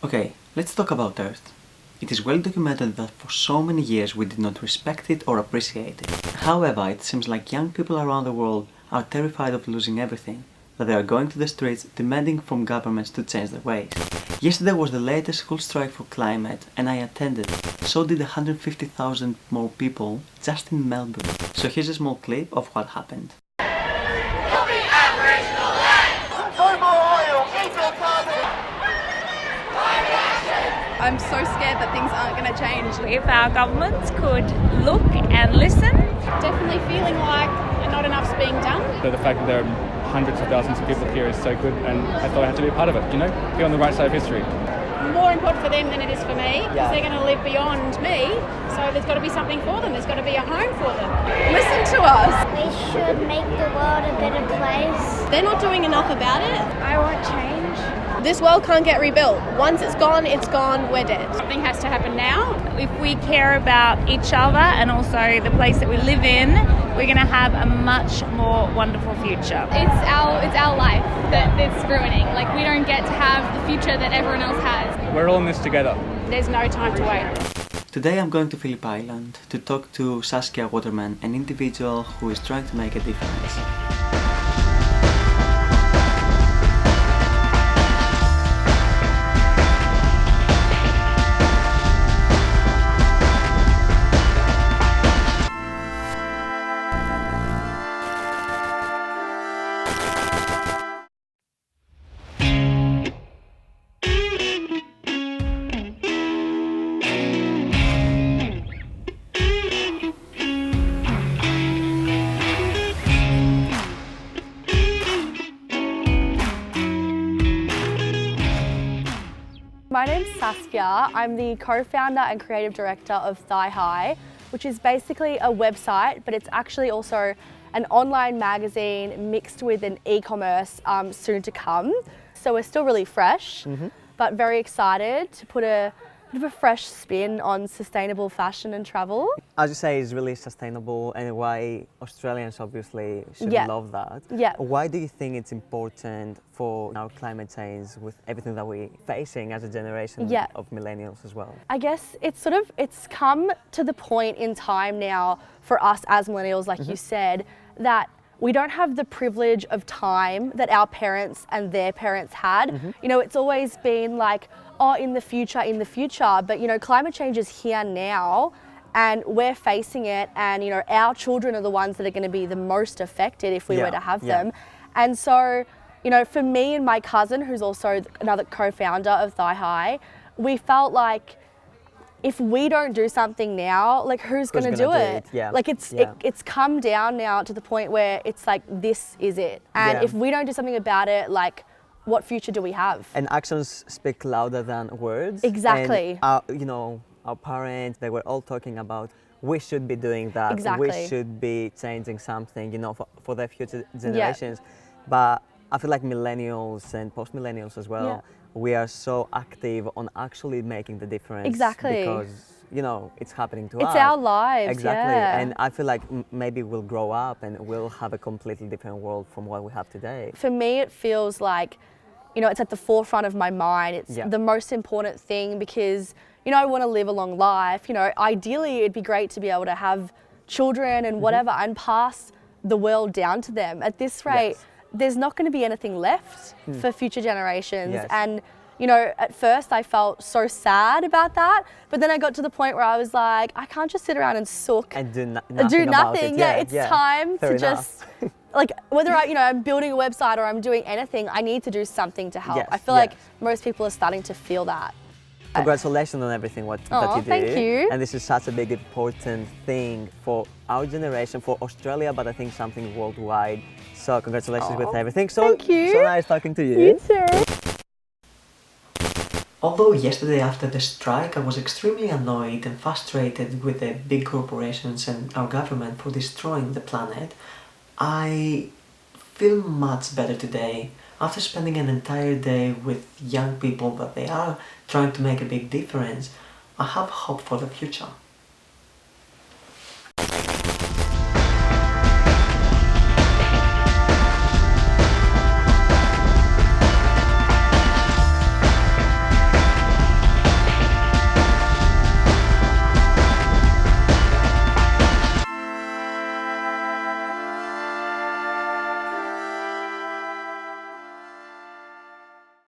Okay, let's talk about Earth. It is well documented that for so many years we did not respect it or appreciate it. However, it seems like young people around the world are terrified of losing everything, that they are going to the streets demanding from governments to change their ways. Yesterday was the latest school strike for climate and I attended. So did 150,000 more people just in Melbourne. So here's a small clip of what happened. I'm so scared that things aren't going to change. If our governments could look and listen. Definitely feeling like not enough's being done. So the fact that there are hundreds of thousands of people here is so good, and I thought I had to be a part of it, be on the right side of history. More important for them than it is for me, because they're going to live beyond me, so there's got to be something for them, there's got to be a home for them. Listen to us. We should make the world a better place. They're not doing enough about it. I want change. This world can't get rebuilt. Once it's gone, we're dead. Something has to happen now. If we care about each other and also the place that we live in, we're going to have a much more wonderful future. It's our life that's ruining. Like, we don't get to have the future that everyone else has. We're all in this together. There's no time to wait. Today I'm going to Phillip Island to talk to Saskia Waterman, an individual who is trying to make a difference. My name's Saskia. I'm the co-founder and creative director of Thigh High, which is basically a website, but it's actually also an online magazine mixed with an e-commerce soon to come. So we're still really fresh, but very excited to put a bit of a fresh spin on sustainable fashion and travel. As you say, it's really sustainable, and why Australians obviously should love that. Yeah. Why do you think it's important for our climate change with everything that we're facing as a generation of millennials as well? I guess it's come to the point in time now for us as millennials, like you said, that we don't have the privilege of time that our parents and their parents had. You know, it's always been like, oh, in the future, but you know, climate change is here now and we're facing it, and you know, our children are the ones that are going to be the most affected if we were to have them. And so, you know, for me and my cousin, who's also another co-founder of Thigh High, we felt like if we don't do something now, like who's going to do it? Like it's come down now to the point where it's like, this is it. And if we don't do something about it, like, what future do we have? And actions speak louder than words. Exactly. And our parents, they were all talking about, we should be doing that. Exactly. We should be changing something, for their future generations. But I feel like millennials and post-millennials as well, we are so active on actually making the difference. Exactly. Because, it's happening to us. It's our lives, Exactly. And I feel like maybe we'll grow up and we'll have a completely different world from what we have today. For me, it feels like, it's at the forefront of my mind. It's the most important thing because, I want to live a long life. Ideally, it'd be great to be able to have children and whatever and pass the world down to them. At this rate, there's not going to be anything left for future generations. And, at first I felt so sad about that, but then I got to the point where I was like, I can't just sit around and sook and do nothing. It's time to just, like, whether I'm building a website or I'm doing anything, I need to do something to help. I feel like most people are starting to feel that. Congratulations on everything that you do. Thank you. And this is such a big important thing for our generation, for Australia, but I think something worldwide. So congratulations with everything. So, thank you. So nice talking to you. You too. Although yesterday after the strike I was extremely annoyed and frustrated with the big corporations and our government for destroying the planet, I feel much better today after spending an entire day with young people that they are trying to make a big difference. I have hope for the future.